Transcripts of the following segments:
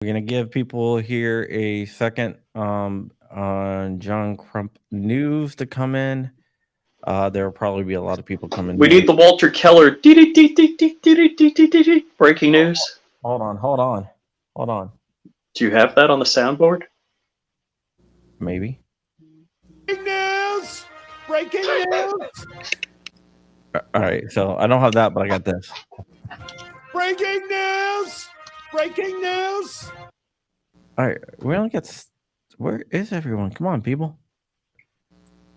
We're gonna give people here a second on John Crump news to come in. There will probably be a lot of people coming We in. need the Walter Keller breaking news. Hold on. Do you have that on the soundboard? Maybe. Breaking news! All right, so I don't have that, but I got this. Breaking news! Breaking news! All right, we only got. Where is everyone? Come on, people.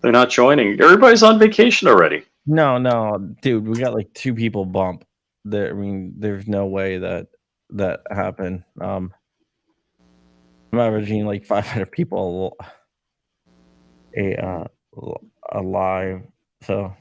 They're not joining. Everybody's on vacation already. No, dude, we got like 2 people bump. There's no way that happened. I'm averaging like 500 people alive. So.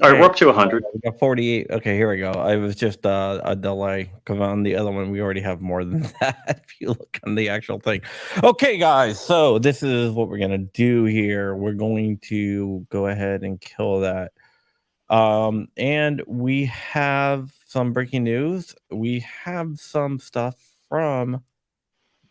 All right, we're up to 100. We got 48. Okay, here we go. I was just a delay because on the other one we already have more than that. If you look on the actual thing. Okay, guys. So this is what we're gonna do here. We're going to go ahead and kill that. And we have some breaking news. We have some stuff from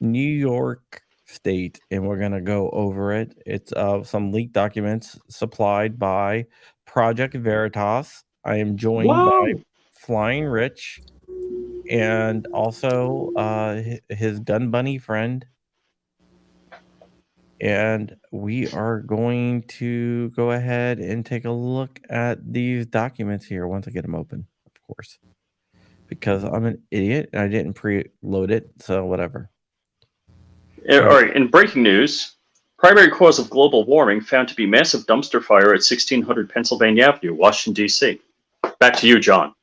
New York State, and we're gonna go over it. It's some leaked documents supplied by Project Veritas. I am joined by Flying Rich and also his gun bunny friend. And we are going to go ahead and take a look at these documents here once I get them open, of course, because I'm an idiot and I didn't preload it, so whatever. All right, in breaking news, primary cause of global warming found to be massive dumpster fire at 1600 Pennsylvania Avenue, Washington, D.C. Back to you, John.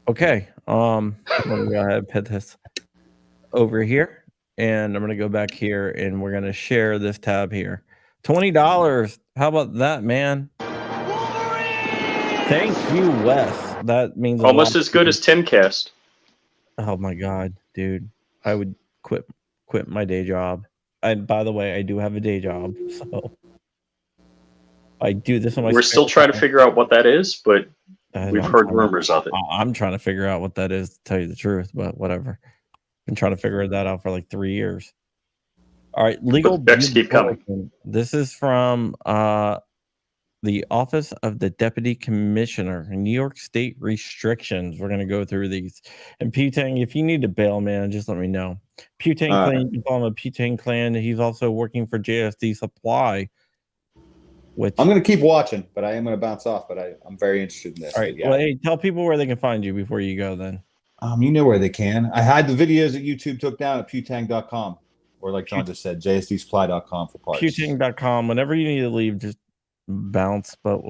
Okay, let me go ahead and put this over here, and I'm going to go back here, and we're going to share this tab here. $20. How about that, man? Thank you, Wes. That means almost as good as Timcast. Oh my god, dude! I would quit my day job. And by the way, I do have a day job, so I do this on my. We're still trying to figure out what that is, but we've heard rumors of it. I'm trying to figure out what that is, to tell you the truth, but whatever. Been trying to figure that out for like 3 years. All right, legal. Next, keep coming. This is from the Office of the Deputy Commissioner, New York State restrictions. We're going to go through these. And Putang, if you need to bail, man, just let me know. Putang Clan, you can call him a Putang Clan. He's also working for JSD Supply. Which I'm going to keep watching, but I am going to bounce off. But I'm very interested in this. All right. Yeah. Well, hey, tell people where they can find you before you go then. You know where they can. I had the videos that YouTube took down at putang.com. Or like John just said, jsdsupply.com for parts. Putang.com. Whenever you need to leave, just bounce, but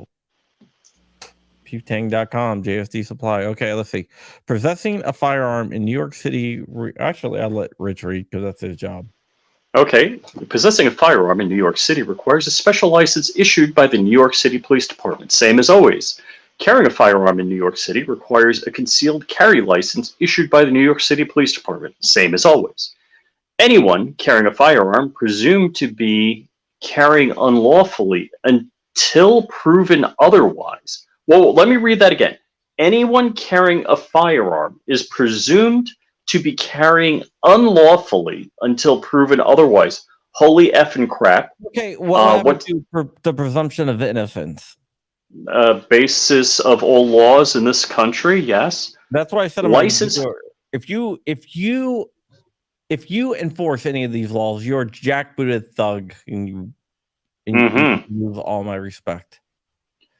Putang.com, JSD Supply. Okay, let's see. Possessing a firearm in New York City. Actually, I'll let Rich read because that's his job. Okay. Possessing a firearm in New York City requires a special license issued by the New York City Police Department. Same as always. Carrying a firearm in New York City requires a concealed carry license issued by the New York City Police Department. Same as always. Anyone carrying a firearm presumed to be carrying unlawfully until proven otherwise. Well, let me read that again. Anyone carrying a firearm is presumed to be carrying unlawfully until proven otherwise. Holy effing crap. Okay, what the presumption of innocence? Basis of all laws in this country, yes. That's why I said license. If you enforce any of these laws, you're a jackbooted thug, and you lose all my respect.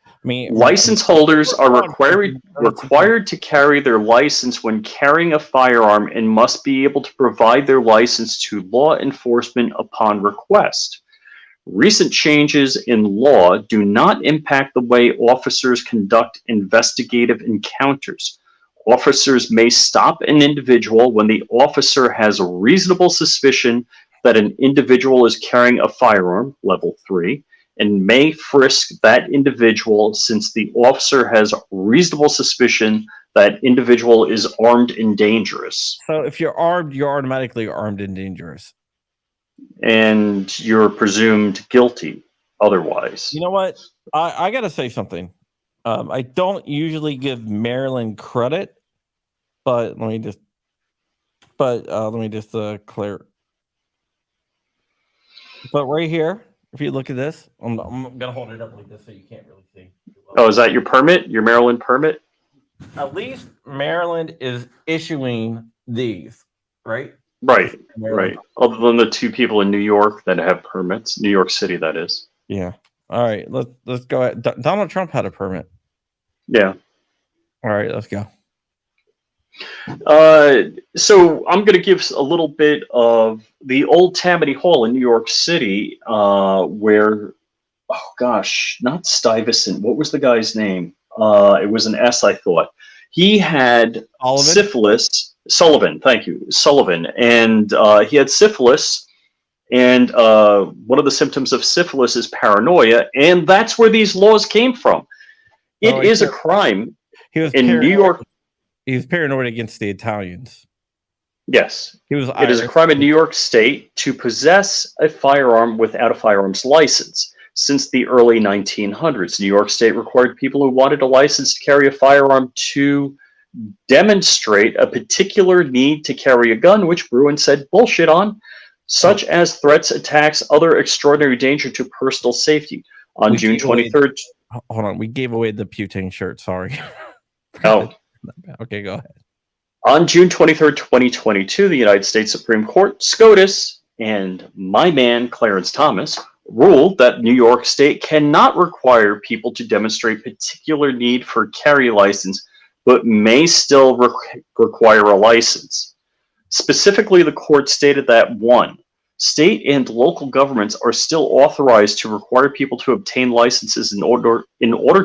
I mean, license holders are required to carry their license when carrying a firearm and must be able to provide their license to law enforcement upon request. Recent changes in law do not impact the way officers conduct investigative encounters. Officers may stop an individual when the officer has a reasonable suspicion that an individual is carrying a firearm, level 3, and may frisk that individual since the officer has reasonable suspicion that individual is armed and dangerous. So if you're armed, you're automatically armed and dangerous. And you're presumed guilty otherwise. You know what? I got to say something. I don't usually give Maryland credit, But let me just clear. But right here, if you look at this, I'm gonna hold it up like this so you can't really see. Oh, is that your permit? Your Maryland permit? At least Maryland is issuing these, right? Right, right. Other than the 2 people in New York that have permits, New York City, that is. Yeah. All right. Let's go ahead. Donald Trump had a permit. Yeah. All right. Let's go. So I'm going to give a little bit of the old Tammany Hall in New York City, where, oh gosh, not Stuyvesant. What was the guy's name? It was an S, I thought. He had syphilis. Sullivan, thank you, Sullivan, and he had syphilis. And one of the symptoms of syphilis is paranoia, and that's where these laws came from. It is a crime in New York. He was paranoid against the Italians. Yes. It It is a crime in New York State to possess a firearm without a firearms license. Since the early 1900s, New York State required people who wanted a license to carry a firearm to demonstrate a particular need to carry a gun, which Bruin said bullshit on, such as threats, attacks, other extraordinary danger to personal safety. On June 23rd. Hold on. We gave away the Putin shirt. Sorry. Oh. Okay, go ahead. On June 23rd, 2022, the United States Supreme Court, SCOTUS, and my man, Clarence Thomas, ruled that New York State cannot require people to demonstrate particular need for carry license, but may still require a license. Specifically, the court stated that 1, state and local governments are still authorized to require people to obtain licenses in order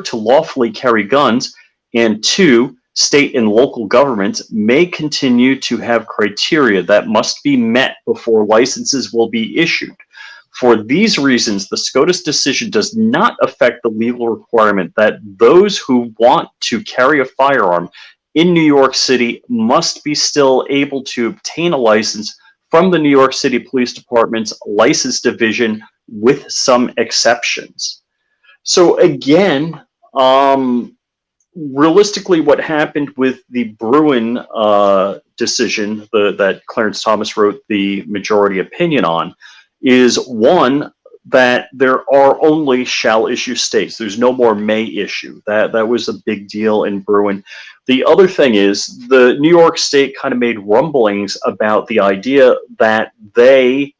to lawfully carry guns, and 2, state and local governments may continue to have criteria that must be met before licenses will be issued. For these reasons, the SCOTUS decision does not affect the legal requirement that those who want to carry a firearm in New York City must be still able to obtain a license from the New York City Police Department's License Division, with some exceptions. So again, realistically, what happened with the Bruin decision that Clarence Thomas wrote the majority opinion on is, 1, that there are only shall issue states. There's no more may issue. That was a big deal in Bruin. The other thing is the New York State kind of made rumblings about the idea that they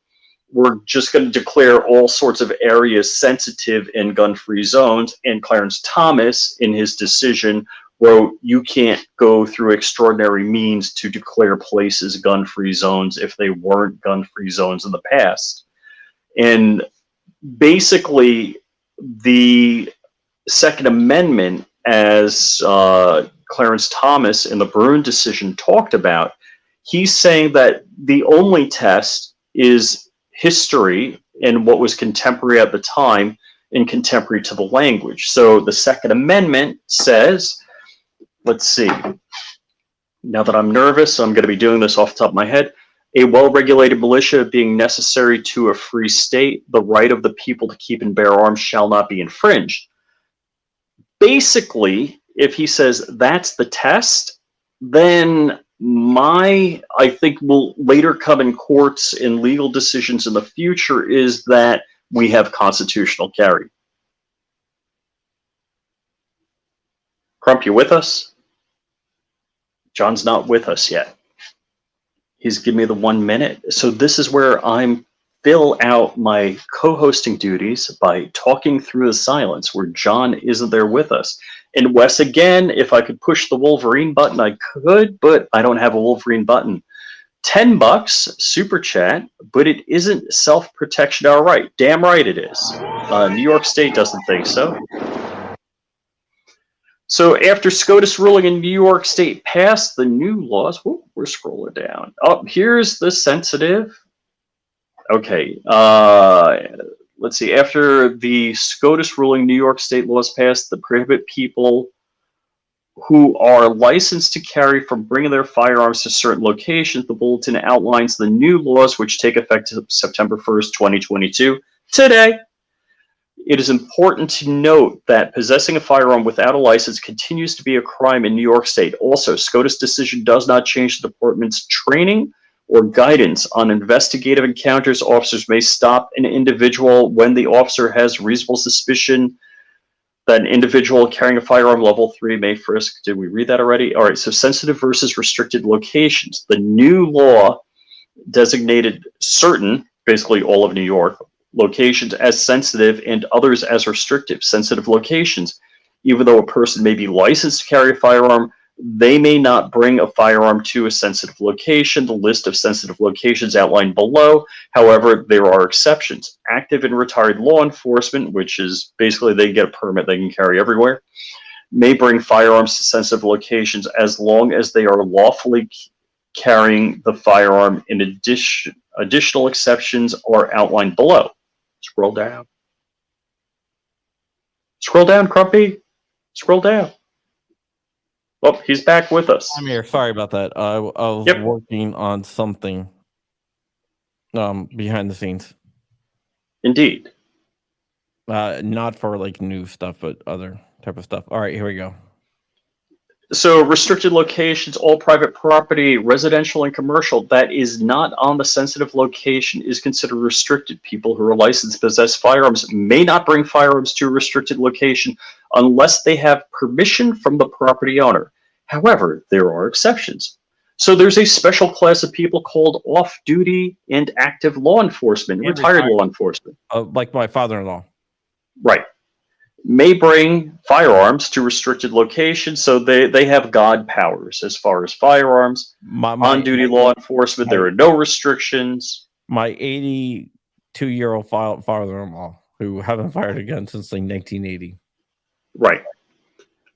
were just going to declare all sorts of areas sensitive in gun-free zones, and Clarence Thomas, in his decision, wrote, you can't go through extraordinary means to declare places gun-free zones if they weren't gun-free zones in the past. And basically, the Second Amendment, as Clarence Thomas in the Bruin decision talked about, he's saying that the only test is history and what was contemporary at the time and contemporary to the language. So the Second Amendment says, let's see, now that I'm nervous, so I'm going to be doing this off the top of my head, a well-regulated militia being necessary to a free state, the right of the people to keep and bear arms shall not be infringed. Basically, if he says that's the test, then I think will later come in courts in legal decisions in the future is that we have constitutional carry. Crump, you with us? John's not with us yet. He's giving me the 1 minute. So this is where I'm fill out my co-hosting duties by talking through the silence where John isn't there with us. And Wes, again, if I could push the Wolverine button, I could, but I don't have a Wolverine button. $10 super chat, but it isn't self-protection. All right, damn right it is. New York State doesn't think so. So after SCOTUS ruling in New York State passed the new laws, whoop, we're scrolling down. Oh, here's the sensitive. Okay, let's see. After the SCOTUS ruling, New York State laws passed that prohibit people who are licensed to carry from bringing their firearms to certain locations. The bulletin outlines the new laws, which take effect September 1st, 2022. Today, It is important to note that possessing a firearm without a license continues to be a crime in New York State. Also, SCOTUS decision does not change the department's training or guidance on investigative encounters. Officers may stop an individual when the officer has reasonable suspicion that an individual carrying a firearm level 3 may frisk. Did we read that already? All right, so sensitive versus restricted locations. The new law designated certain, basically all of New York, locations as sensitive and others as restrictive. Sensitive locations, even though a person may be licensed to carry a firearm, they may not bring a firearm to a sensitive location. The list of sensitive locations outlined below. However, there are exceptions. Active and retired law enforcement, which is basically they get a permit they can carry everywhere, may bring firearms to sensitive locations as long as they are lawfully carrying the firearm. In addition, additional exceptions are outlined below. Scroll down. Scroll down, Crumpy. Scroll down. Oh, he's back with us. I'm here. Sorry about that. I was working on something behind the scenes. Indeed. Not for like new stuff, but other type of stuff. All right, here we go. So restricted locations, all private property, residential and commercial, that is not on the sensitive location is considered restricted. People who are licensed to possess firearms may not bring firearms to a restricted location unless they have permission from the property owner. However, there are exceptions. So there's a special class of people called off-duty and active law enforcement, retired law enforcement. Like my father-in-law. Right. May bring firearms to restricted locations, so they have God powers as far as firearms. On-duty law enforcement, there are no restrictions. My 82-year-old father-in-law, who haven't fired a gun since like 1980. Right.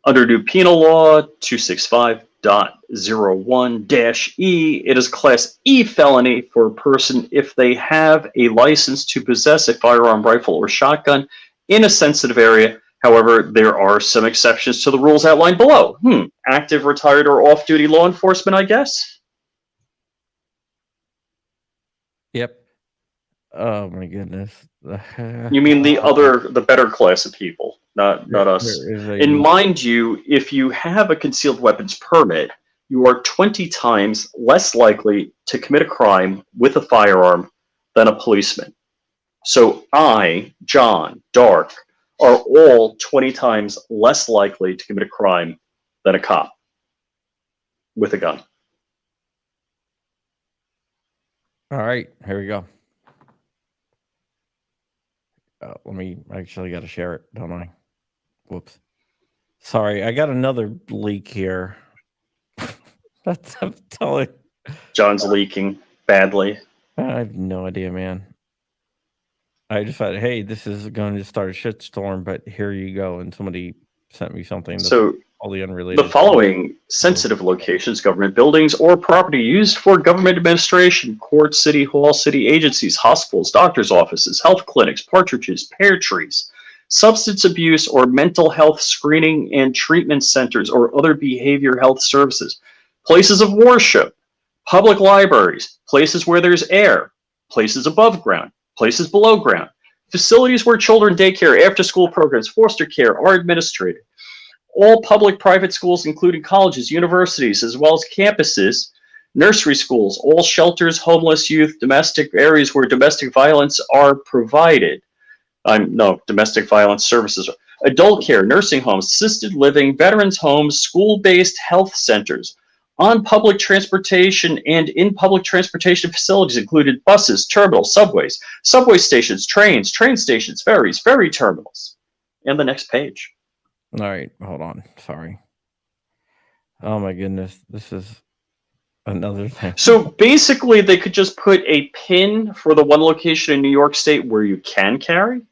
Under new penal law 265.01-E, it is Class E felony for a person if they have a license to possess a firearm, rifle, or shotgun in a sensitive area. However, there are some exceptions to the rules outlined below. Active, retired, or off-duty law enforcement, I guess? Yep. Oh my goodness. You mean the better class of people, not us. And mind you, if you have a concealed weapons permit, you are 20 times less likely to commit a crime with a firearm than a policeman. So I, John, Dark, are all 20 times less likely to commit a crime than a cop with a gun. All right, here we go. Let me actually got to share it, don't I? Whoops. Sorry, I got another leak here. That's I'm telling. John's leaking badly. I have no idea, man. I decided, hey, this is going to start a shitstorm, but here you go. And somebody sent me something that's totally unrelated. The following sensitive locations, government buildings, or property used for government administration, courts, city hall, city agencies, hospitals, doctors' offices, health clinics, partridges, pear trees, substance abuse or mental health screening and treatment centers, or other behavior health services, places of worship, public libraries, places where there's air, places above ground, places below ground, facilities where children daycare, after-school programs, foster care are administrated. All public private schools, including colleges, universities, as well as campuses, nursery schools, all shelters, homeless youth, domestic areas where domestic violence are provided. Domestic violence services. Adult care, nursing homes, assisted living, veterans homes, school-based health centers. On public transportation and in public transportation facilities included buses, terminals, subways, subway stations, trains, train stations, ferries, ferry terminals. And the next page. All right, hold on. Sorry. Oh my goodness, this is another thing. So basically, they could just put a pin for the one location in New York State where you can carry.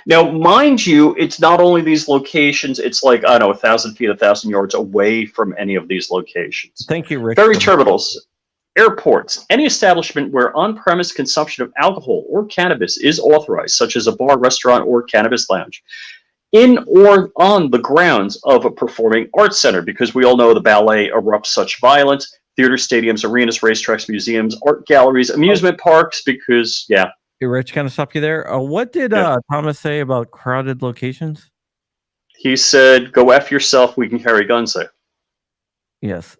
Now, mind you, it's not only these locations, it's like, I don't know, 1,000 feet, 1,000 yards away from any of these locations. Thank you, Rick. Ferry terminals, airports, any establishment where on-premise consumption of alcohol or cannabis is authorized, such as a bar, restaurant, or cannabis lounge, in or on the grounds of a performing arts center, because we all know the ballet erupts such violence, theater, stadiums, arenas, racetracks, museums, art galleries, amusement parks, because, yeah, Hey, Rich, kind of stop you there. What did Thomas say about crowded locations? He said, "Go F yourself. We can carry guns there." Yes.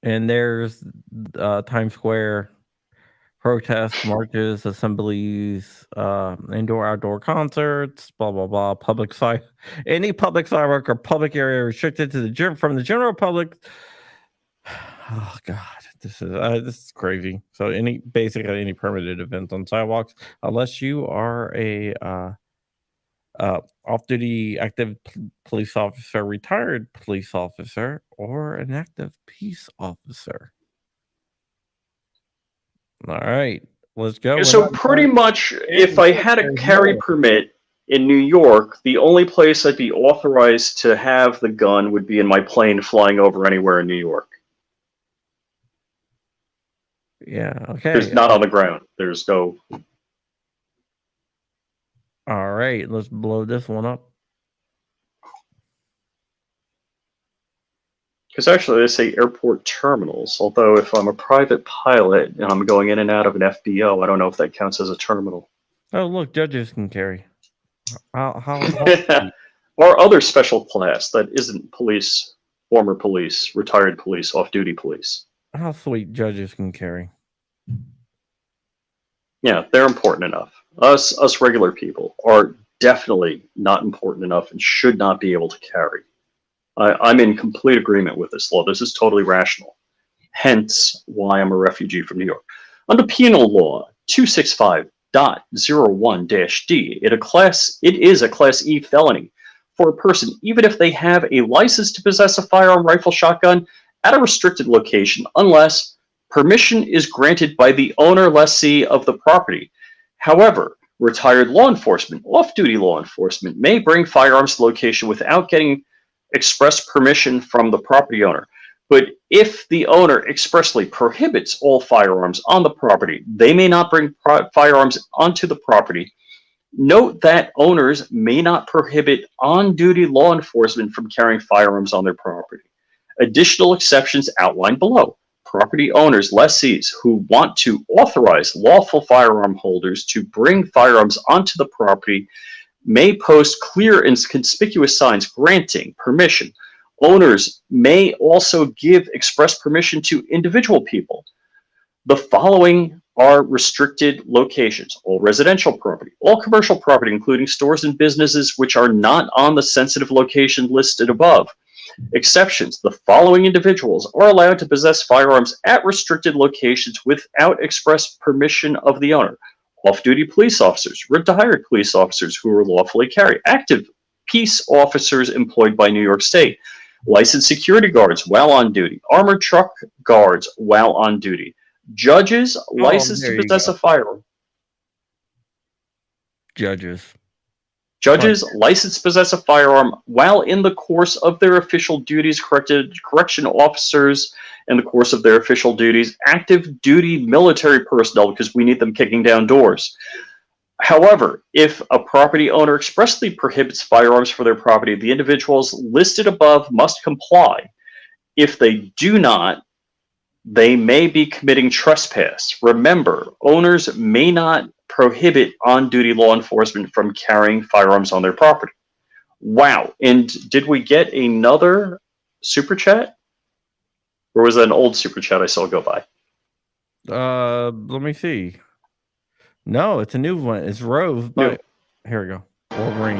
And there's Times Square protests, marches, assemblies, indoor, outdoor concerts, blah blah blah. Any public sidewalk or public area restricted to from the general public. Oh God, this is crazy. So basically any permitted events on sidewalks, unless you are a off-duty active police officer, retired police officer, or an active peace officer. All right, let's go. So pretty much, if I had a carry permit in New York, the only place I'd be authorized to have the gun would be in my plane flying over anywhere in New York. Yeah, okay. There's not on the ground. There's no... All right, let's blow this one up. Because actually they say airport terminals, although if I'm a private pilot and I'm going in and out of an FBO, I don't know if that counts as a terminal. Oh, look, judges can carry. Or other special class that isn't police, former police, retired police, off-duty police. How sweet judges can carry. Yeah, they're important enough. Us regular people are definitely not important enough and should not be able to carry. I'm in complete agreement with this law. This is totally rational. Hence why I'm a refugee from New York. Under penal law 265.01-D, it is a Class E felony for a person, even if they have a license to possess a firearm, rifle, shotgun at a restricted location, unless permission is granted by the owner lessee of the property. However, retired law enforcement, off-duty law enforcement, may bring firearms to the location without getting express permission from the property owner. But if the owner expressly prohibits all firearms on the property, they may not bring firearms onto the property. Note that owners may not prohibit on-duty law enforcement from carrying firearms on their property. Additional exceptions outlined below. Property owners, lessees who want to authorize lawful firearm holders to bring firearms onto the property may post clear and conspicuous signs granting permission. Owners may also give express permission to individual people. The following are restricted locations: all residential property, all commercial property, including stores and businesses which are not on the sensitive location listed above. Exceptions: the following individuals are allowed to possess firearms at restricted locations without express permission of the owner: off-duty police officers, retired police officers who are lawfully carry, active peace officers employed by New York State, licensed security guards while on duty, armored truck guards while on duty, judges licensed to possess a firearm. Judges licensed to possess a firearm while in the course of their official duties, correction officers in the course of their official duties, active duty military personnel, because we need them kicking down doors. However, if a property owner expressly prohibits firearms for their property, the individuals listed above must comply. If they do not, they may be committing trespass. Remember, owners may not prohibit on-duty law enforcement from carrying firearms on their property. Wow. And did we get another super chat? Or was that an old super chat I saw go by? Let me see. No, it's a new one. It's Rove. But here we go. Wolverine.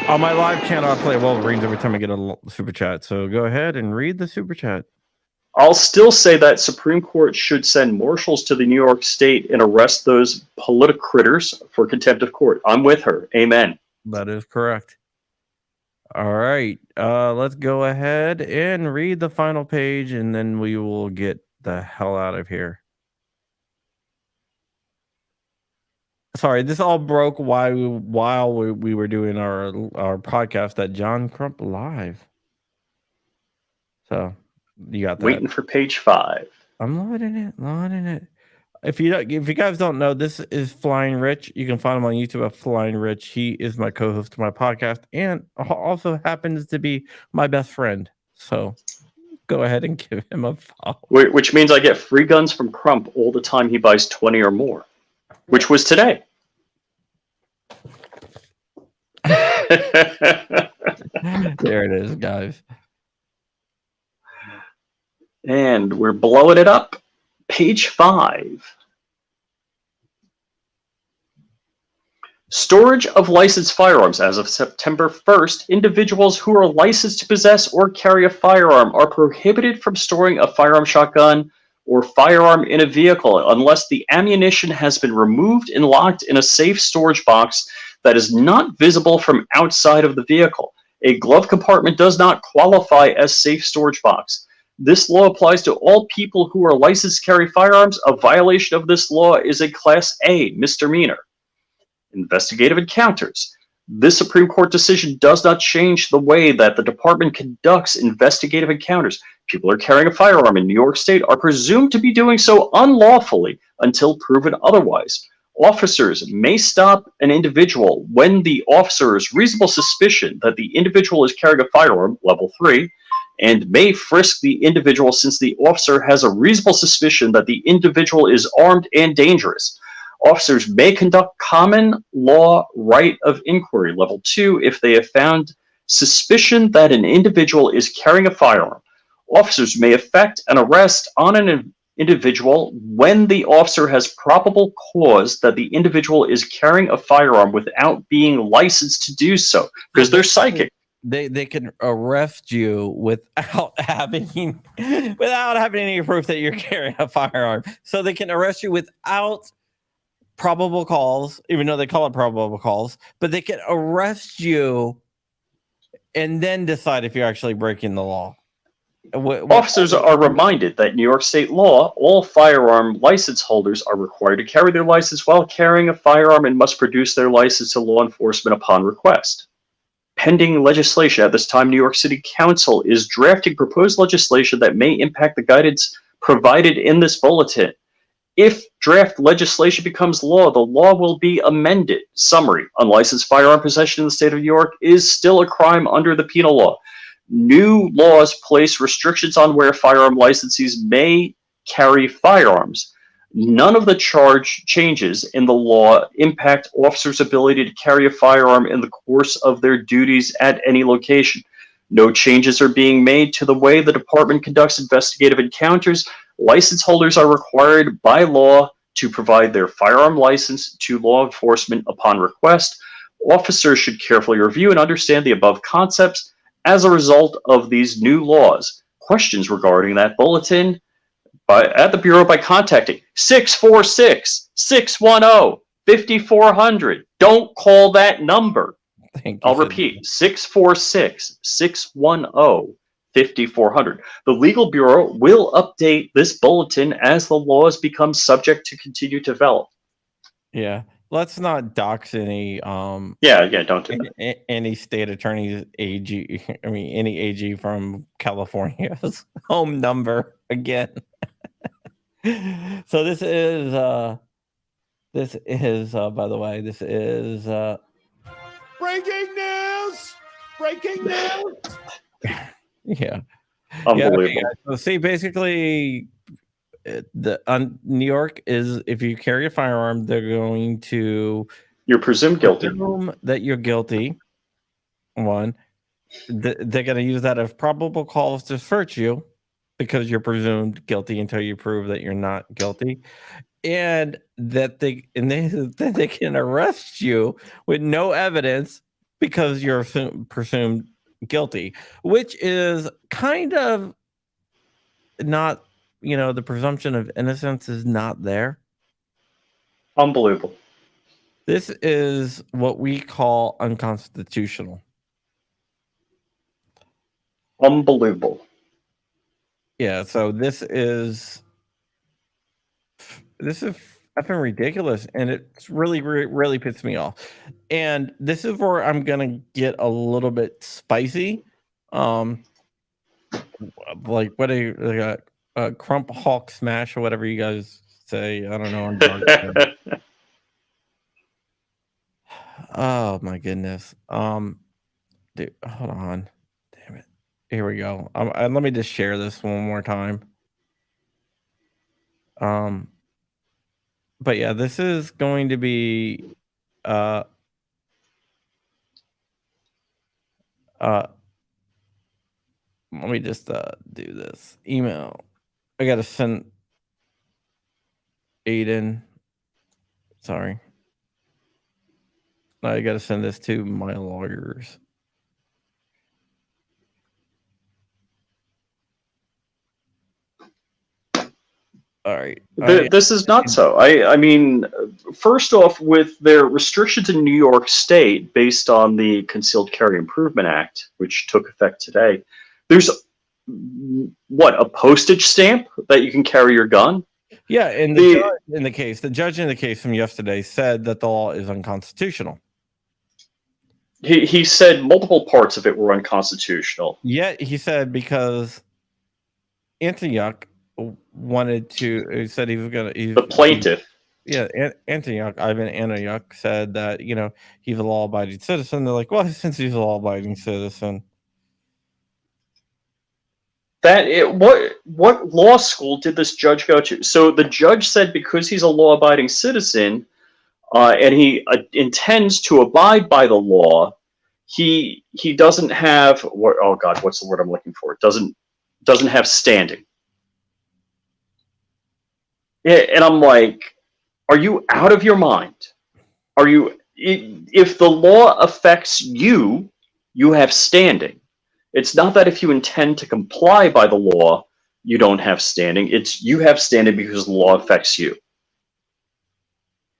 On my live channel, I play Wolverines every time I get a super chat. So go ahead and read the super chat. I'll still say that Supreme Court should send marshals to the New York State and arrest those political critters for contempt of court. I'm with her. Amen. That is correct. All right. Let's go ahead and read the final page, and then we will get the hell out of here. Sorry, this all broke while we were doing our podcast at John Crump Live. So you got that. Waiting for page 5. I'm loading it. If you guys don't know, this is Flying Rich. You can find him on YouTube at Flying Rich. He is my co-host to my podcast and also happens to be my best friend. So go ahead and give him a follow. Which means I get free guns from Crump all the time he buys 20 or more. which was today. There it is, guys. And we're blowing it up. Page 5. Storage of licensed firearms. As of September 1st, individuals who are licensed to possess or carry a firearm are prohibited from storing a firearm, shotgun, or firearm in a vehicle unless the ammunition has been removed and locked in a safe storage box that is not visible from outside of the vehicle. A glove compartment does not qualify as safe storage box. This law applies to all people who are licensed to carry firearms. A violation of this law is a Class A misdemeanor. Investigative encounters. This Supreme Court decision does not change the way that the department conducts investigative encounters. People who are carrying a firearm in New York State are presumed to be doing so unlawfully until proven otherwise. Officers may stop an individual when the officer's reasonable suspicion that the individual is carrying a firearm, level 3, and may frisk the individual since the officer has a reasonable suspicion that the individual is armed and dangerous. Officers may conduct common law right of inquiry, level 2, if they have found suspicion that an individual is carrying a firearm. Officers may effect an arrest on an individual when the officer has probable cause that the individual is carrying a firearm without being licensed to do so, because they're psychic. They can arrest you without having any proof that you're carrying a firearm. So they can arrest you without probable cause, even though they call it probable cause, but they can arrest you and then decide if you're actually breaking the law. Officers are reminded that in New York State law, all firearm license holders are required to carry their license while carrying a firearm and must produce their license to law enforcement upon request. Pending legislation at this time, New York City Council is drafting proposed legislation that may impact the guidance provided in this bulletin. If draft legislation becomes law, the law will be amended. Summary: unlicensed firearm possession in the state of New York is still a crime under the penal law. New laws place restrictions on where firearm licensees may carry firearms. None of the charge changes in the law impact officers' ability to carry a firearm in the course of their duties at any location. No changes are being made to the way the department conducts investigative encounters. License holders are required by law to provide their firearm license to law enforcement upon request. Officers should carefully review and understand the above concepts as a result of these new laws. Questions regarding that bulletin at the Bureau by contacting 646-610-5400. Don't call that number. I'll repeat, 646-610-5400. The Legal Bureau will update this bulletin as the laws become subject to continue to develop. Yeah. Let's not dox any don't do that. Any state attorney's AG, any AG from California's home number again. So this is by the way, this is breaking news. Breaking news. yeah. Unbelievable. Yeah, so see, basically New York is, if you carry a firearm, they're going to you're presumed guilty. Presume that you're guilty. One, they're going to use that as probable cause to search you because you're presumed guilty until you prove that you're not guilty, and that they can arrest you with no evidence because you're presumed guilty, which is kind of not, the presumption of innocence is not there. Unbelievable. This is what we call unconstitutional. Unbelievable. Yeah, so this is effing ridiculous, and it's really pissed me off. And this is where I'm gonna get a little bit spicy. Like what crump hawk smash or whatever you guys say. I don't know. Oh my goodness. Dude, hold on. Damn it. Here we go. Let me just share this one more time. but yeah, this is going to be uh let me just do this email. I gotta send Aiden. Sorry. I gotta send this to my lawyers. All right. This is not so. I mean, first off, with their restrictions in New York State based on the Concealed Carry Improvement Act, which took effect today, there's what, a postage stamp that you can carry your gun? Yeah, and the judge in the case from yesterday said that the law is unconstitutional. He said multiple parts of it were unconstitutional. Yet he said because Antonyuk wanted to, he said he was gonna. The plaintiff. Yeah, Antonyuk, Ivan Antonyuk said that he's a law-abiding citizen. They're like, well, since he's a law-abiding citizen. What law school did this judge go to? So the judge said because he's a law-abiding citizen, and he intends to abide by the law, he doesn't have oh God, what's the word I'm looking for? Doesn't have standing. Yeah, and I'm like, are you out of your mind? Are you? If the law affects you, you have standing. It's not that if you intend to comply by the law, you don't have standing. It's you have standing because the law affects you.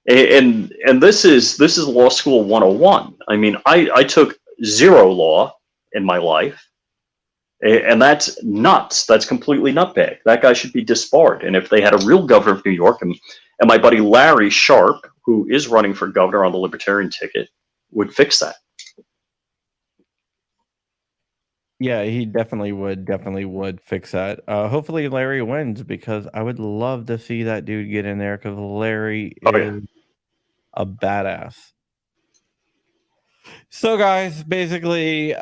And this is law school 101. I mean, I took 0 law in my life, and that's nuts. That's completely nutbag. That guy should be disbarred. And if they had a real governor of New York, and my buddy Larry Sharp, who is running for governor on the Libertarian ticket, would fix that. Yeah, he definitely would fix that. Hopefully Larry wins because I would love to see that dude get in there because Larry is a badass. So guys, basically,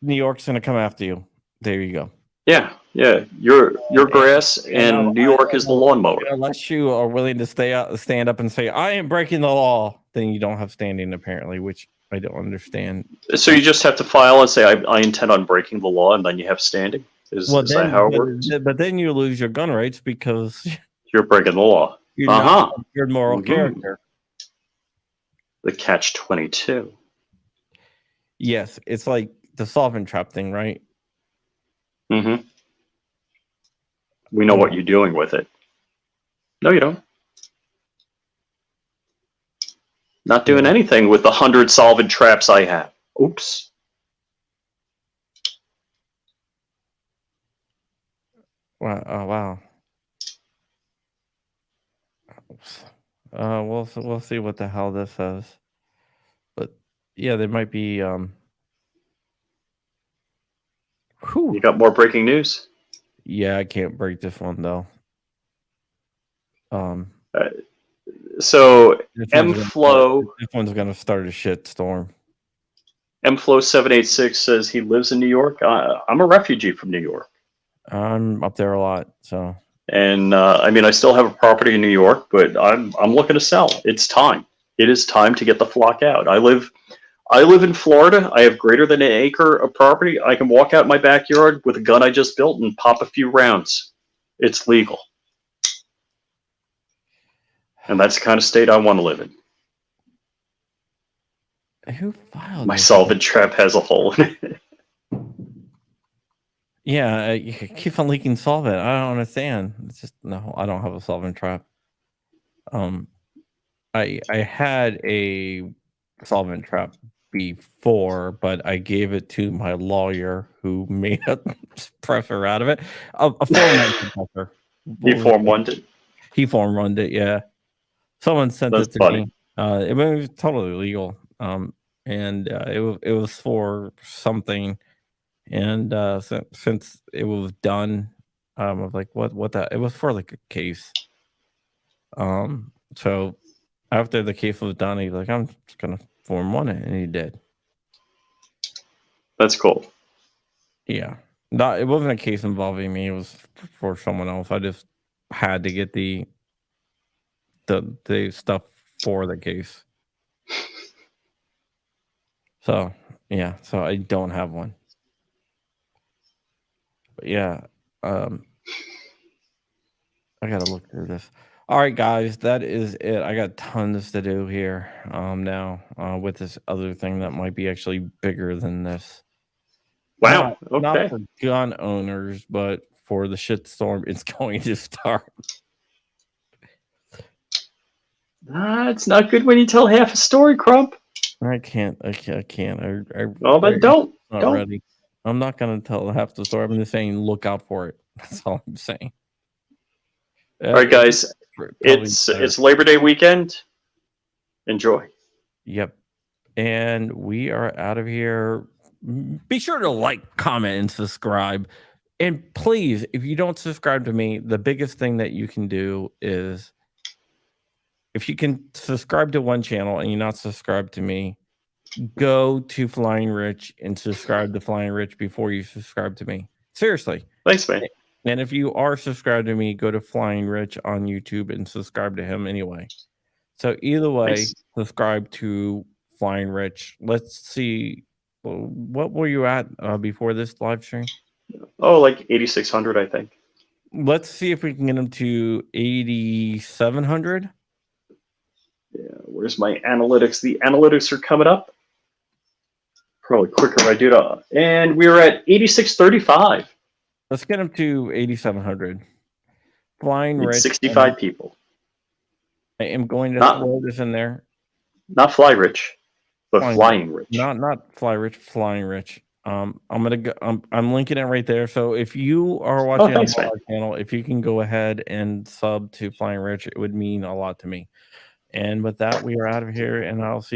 New York's gonna come after you. There you go. Yeah. Your grass, and New York is the lawnmower. Unless you are willing to stand up and say, I am breaking the law, then you don't have standing apparently, which I don't understand. So you just have to file and say, I intend on breaking the law, and then you have standing? Is that how it works? But then you lose your gun rights because you're breaking the law. You're not a good moral character. The catch-22. Yes, it's like the solvent trap thing, right? Mm-hmm. We know what you're doing with it. No, you don't. Not doing anything with the 100 solvent traps I have. Oops. Wow. Oh, wow. We'll see what the hell this says. But yeah, there might be You got more breaking news? Yeah, I can't break this one though. So MFlow, this one's gonna start a shit storm. MFlow 786 says he lives in New York. I'm a refugee from New York. I'm up there a lot, so. And I mean, I still have a property in New York, but I'm looking to sell. It's time. It is time to get the flock out. I live in Florida. I have greater than an acre of property. I can walk out my backyard with a gun I just built and pop a few rounds. It's legal. And that's the kind of state I want to live in. Who filed my solvent trap has a hole in it. Yeah, you keep on leaking solvent. I don't understand. It's just no, I don't have a solvent trap. I had a solvent trap before, but I gave it to my lawyer who made a suppressor out of it. A suppressor. He form runned it. He form runned it. Yeah, someone sent it to me. It was totally legal. And it was for something. And since it was done, I was like, what that? It was for like a case. So after the case was done, he's like, I'm just gonna form one, and he did. That's cool. Yeah, it wasn't a case involving me. It was for someone else. I just had to get the the stuff for the case. So yeah, so I don't have one. But yeah, I gotta look through this. All right, guys, that is it. I got tons to do here now with this other thing that might be actually bigger than this. Wow. Not Okay. for gun owners, but for the shitstorm it's going to start. It's not good when you tell half a story, Crump. I can't. Well, then don't. Not ready. I'm not gonna tell half the story. I'm just saying, look out for it. That's all I'm saying. All right, guys. It's Labor Day weekend. Enjoy. Yep. And we are out of here. Be sure to like, comment, and subscribe. And please, if you don't subscribe to me, the biggest thing that you can do is, if you can subscribe to one channel and you're not subscribed to me, go to Flying Rich and subscribe to Flying Rich before you subscribe to me. Seriously. Thanks, man. And if you are subscribed to me, go to Flying Rich on YouTube and subscribe to him anyway. So either way, subscribe to Flying Rich. Let's see. What were you at before this live stream? Oh, like 8,600, I think. Let's see if we can get him to 8,700. Yeah, where's my analytics? The analytics are coming up. Probably quicker if I do that. And we're at 8,635. Let's get him to 8,700. Flying Rich. 65 people. I am going to throw this in there. Not Fly Rich, but Flying Rich. Not Fly Rich, Flying Rich. I'm gonna go. I'm linking it right there. So if you are watching on our channel, if you can go ahead and sub to Flying Rich, it would mean a lot to me. And with that, we are out of here, and I'll see you.